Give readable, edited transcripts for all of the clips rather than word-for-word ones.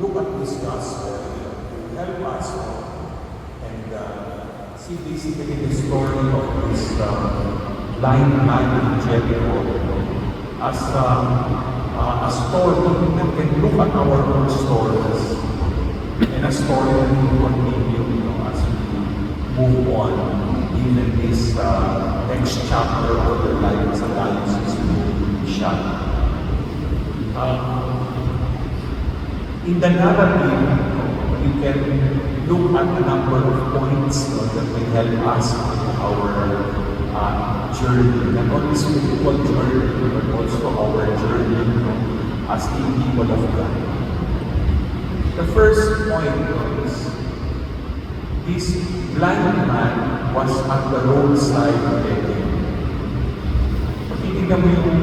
look at this gospel, help us and see basically the story of this blind man in Jericho as a story that can look at our own stories and a story that will continue, as we move on even this next chapter of the lives of Diocese of Siya. In the narrative, we can look at a number of points that will help us in our journey, not only spiritual journey, but also our journey as a people of God. The first point is, this blind man was at the roadside begging. Titignan mo yung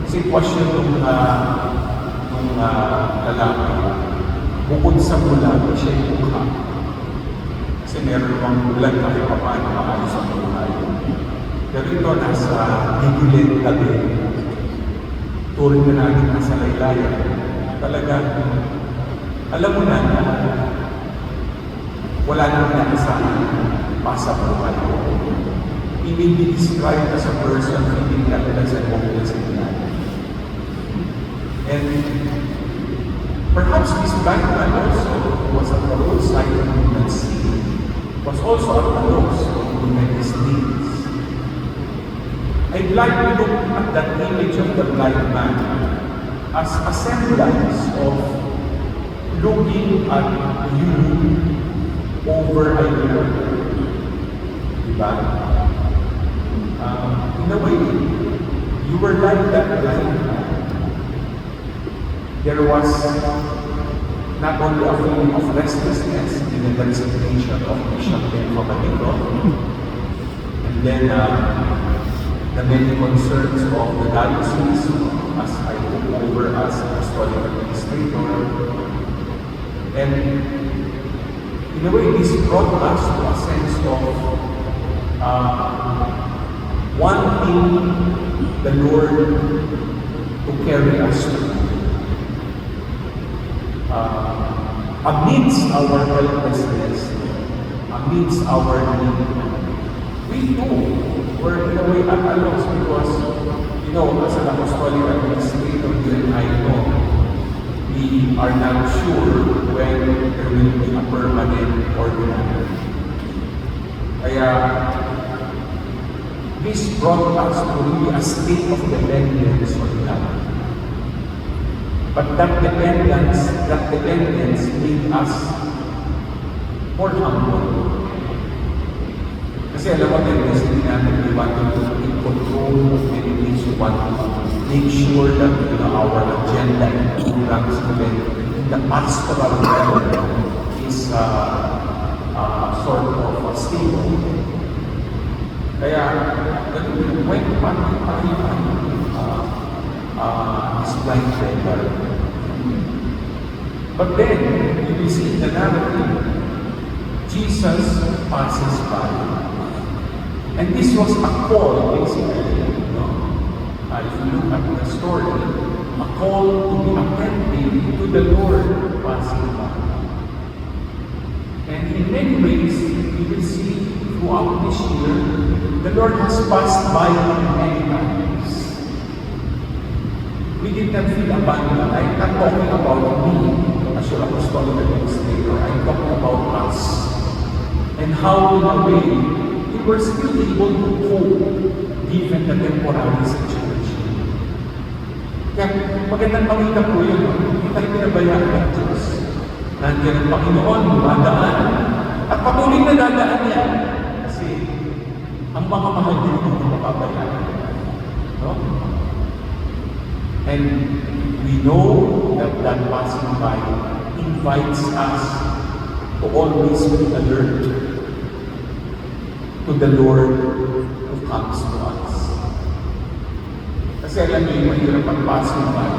sitwasyon ng lalaki. Bukod sa bulag, siya yung mukha. Kasi meron bang bulag na kayo paano maayos ang buhay. Pero ito nasa gigilid gabi. Turing na natin nasa laylayan. Talaga, alam mo na wala nang nakasahan pa sa buhay. He may be described as a person feeling helpless and hopeless in life. And perhaps this blind man also was at the roadside and did not see. Was also at the loss in his needs. I'd like to look at that image of the blind man as a semblance of looking at you over a year. Diba? In a way, you were like that blind man. There was not only a feeling of restlessness in the resignation of Bishop Ben Fabanico, and then the many concerns of the diocese as I took over as apostolic administrator. And in a way, this brought us to a sense of wanting the Lord to carry us through. Amidst our helplessness, amidst our need, we know we're in a way at a loss because, as an apostolic administrator, you and I know, we are not sure when there will be a permanent ordinary. Kaya, this brought us to really a state of dependence on God. But that dependence made us more humble. Kasi alam mo, hindi natin we want to take control of many things. We want to make sure that our agenda and programs in the pastoral level is sort of stable. Kaya, when pakita is blind beggar. But then, you will see in the narrative, Jesus passes by. And this was a call, basically, if you look at the story, a call to be attentive to the Lord passing by. And in many ways, you will see throughout this year, the Lord has passed by many times. We did not feel abandoned. I'm not talking about me as your apostolic administrator. I'm talking about us. And how, in a way, we were still able to cope given the temporary situation. Kaya magandang pakita po yun. Hindi tayo pinabayaan ng Diyos. Nandiyan ang Panginoon, madaan. At patuloy na dadaan niya. Kasi ang mga mahal din hindi mapabayaan. No? And we know that that passing by invites us to always be alert to the Lord who comes to us. Kasi alam niyo, yung mahirap ang passing by,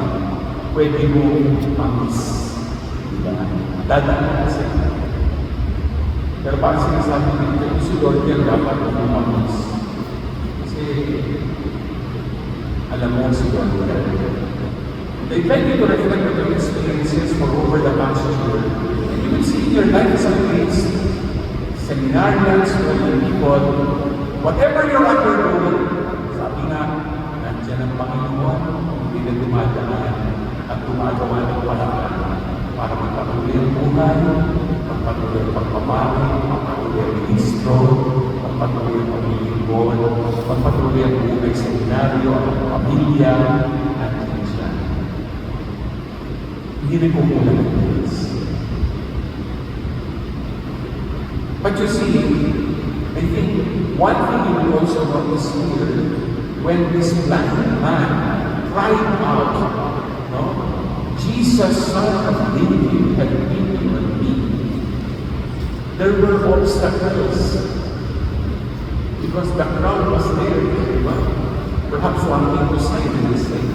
pwede mo ma-miss. Diba? Dadaan kasi. Pero parang sinasabi nito, si Lord yan dapat mo ma-miss. Kasi alam mo si Lord. I invite you to reflect on your experiences for over the past seminarians, to the people, whatever you're undergoing, sabi nga, nandiyan ang Panginoon, hindi na dumadaan at gumagawa ng paraan para magpatuloy ang buhay, magpatuloy ang pagpapari, magpatuloy ang ministro, magpatuloy ang paglilingkod, magpatuloy ang buhay sa seminaryo, ang pamilya, at siya. Hindi rin kumulang ng Diyos. But you see, I think one thing you will also notice here, when this blind man cried out, no? Jesus, Son of David, have pity on me. There were obstacles because the crowd was there. But perhaps one thing to say in this thing.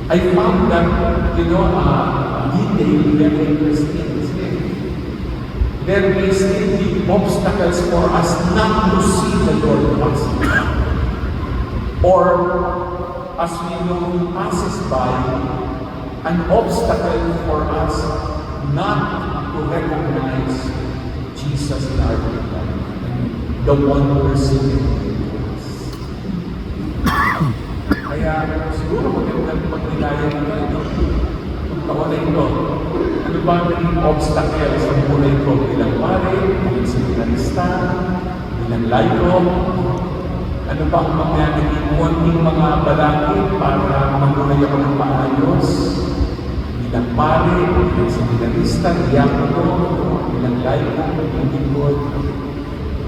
I found that, detail very interesting. There may still be obstacles for us not to see the Lord once in a while. Or, as we know He passes by, an obstacle for us not to recognize Jesus in our life, the one who is sitting with us. Kaya, siguro magandang pagnilayan ito, kung taon na ito, ano ba ang naging obstacle sa buhay ko bilang pare, bilang seminarista, bilang laiko? Ano ba ang mga naging konting mga balakid para mabuhay ako ng maayos? Bilang pare, bilang seminarista, diakono, bilang laiko, bilang lingkod.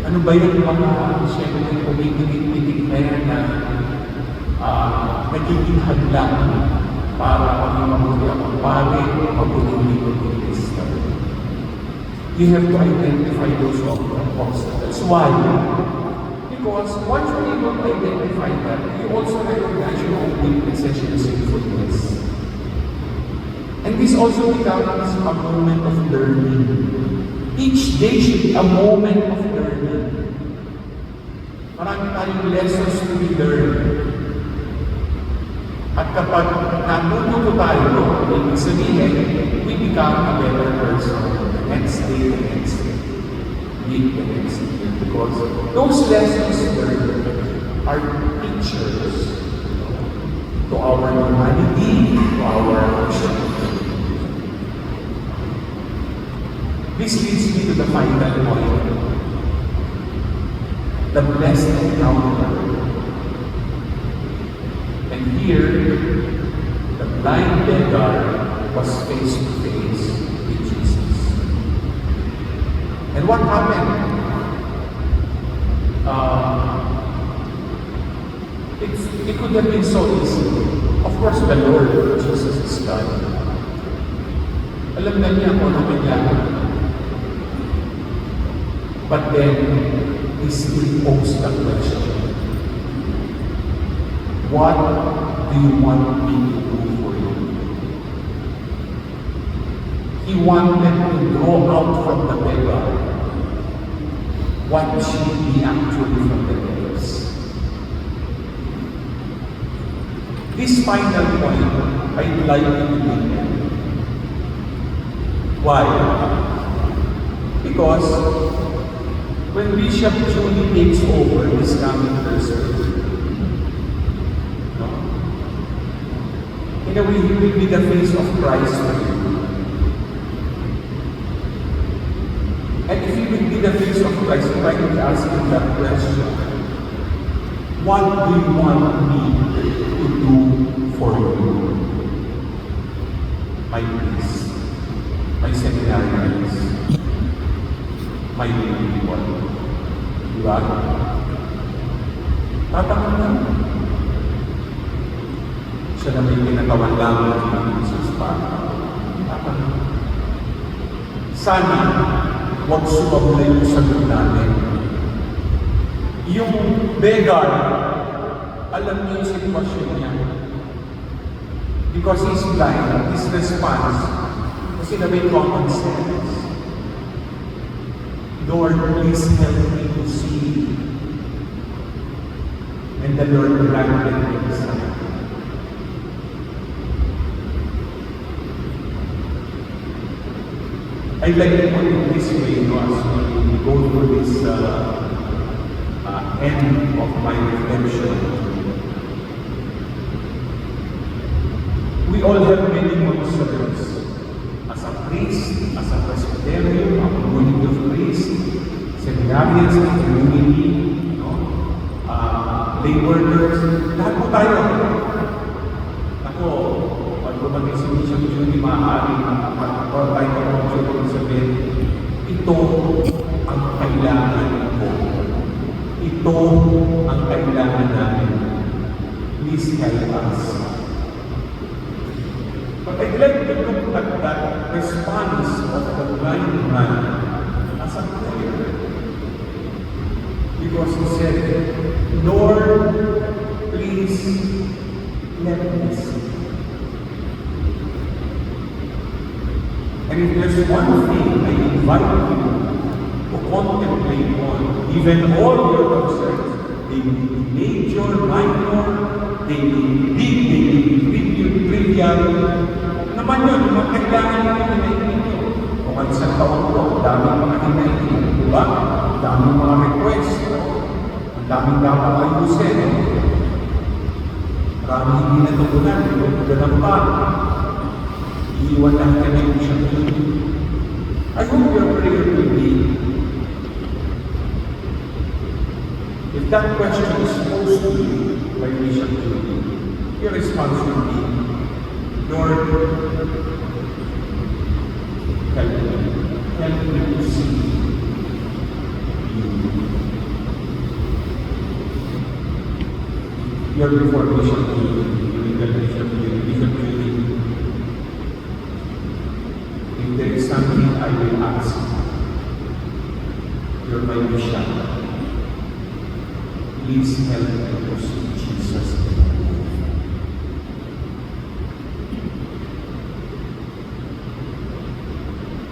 Ano ba yung mga siyempre pumipilit-pilit na yan na nagiging hadlang para maging mabuti akong pare, mabuting lingkod ng Kristo? You have to identify those obstacles. Why? Because once you're able to identify that, you also recognize your own weaknesses and sinfulness. And this also becomes a moment of learning. Each day should be a moment of learning. Marami tayong lessons to be learned. At kapag natututo tayo, ibig sabihin, we become a better person the next day, the next day, the next day. Because those lessons learned are teachers to our humanity, to our action. This leads me to the final point. The blessed encounter. And here, the blind beggar was face to face with Jesus. And what happened? It could have been so easy. Of course, the Lord, Jesus is God. Alam na niya kung ano kailangan. But then, He still posed the question. What do you want me to do for you? He wanted to draw out from the beggar what should be actually from the depths. This final point, I'd like you to begin. Why? Because when Bishop Julie takes over this coming Thursday, in a way, He will be the face of Christ for you. And if He will be the face of Christ, if I could ask Him that question, what do you want me to do for you? My priest, my seminarians, my people. Diba? Tatanong na. Siya na may pinagawan lamang ng Jesus para. Tatanong. Sana, huwag sumablay yung sagot namin. Yung beggar, alam niyo yung sitwasyon niya. Because he's blind, his response, kasi na may common sense. Lord, please help me to see. And the Lord granted him sight. I'd like to put it this way, as we go through this end of my redemption. We all have many concerns. As a priest, as a presbyterian, a community of priests, seminarians, community, lay workers, lahat po tayo. Ako, pag lumagay si Bishop Judy, maaaring makapagpapay ko ang sabihin, ito ang kailangan ko. Ito ang kailangan namin. Please help us. But I'd like to look at that response of the blind man as a prayer. Because he said, Lord, please let me see. And if there's one thing I invite you to contemplate on, even all your concerns, they may be major, minor, they may be big, they may be trivial, naman yun, mga kailangan nyo na hinahin nyo. Kung ang isang taon ko, ang daming mga hinahin, di ba? Ang daming mga request, ang daming dapat ayusin. Maraming hindi natutunan, ganun pa. Iiwan lang ka ng Bishop Judy. I hope your prayer will be, if that question is posed to you by Bishop Judy, your response will be, Lord, help me to see you. You're before Bishop Judy, Bishop Judy. If there is something I will ask, you're my bishop. Please help me to see Jesus.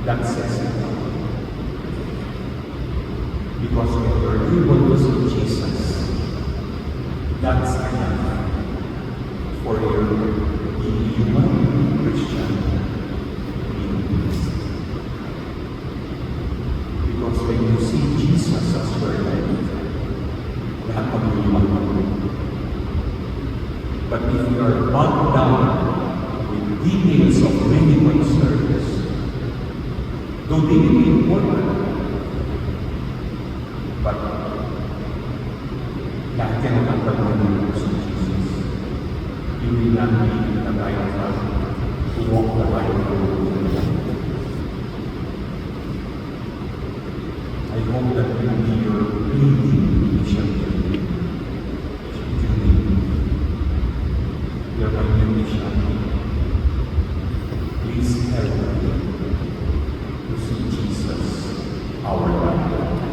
That says it. Because when you're able to see Jesus, that's enough for your human Christian being. Because when you see Jesus as your life, lahat mag-iwan mo. But if you are bogged down with details of many concerns, though they may be important, but lahat yan ang pagpapalala sa Jesus. You will not be in the right path to walk the right road. I hope that will be your leading mission. Your mission. Please help me to see Jesus, our God.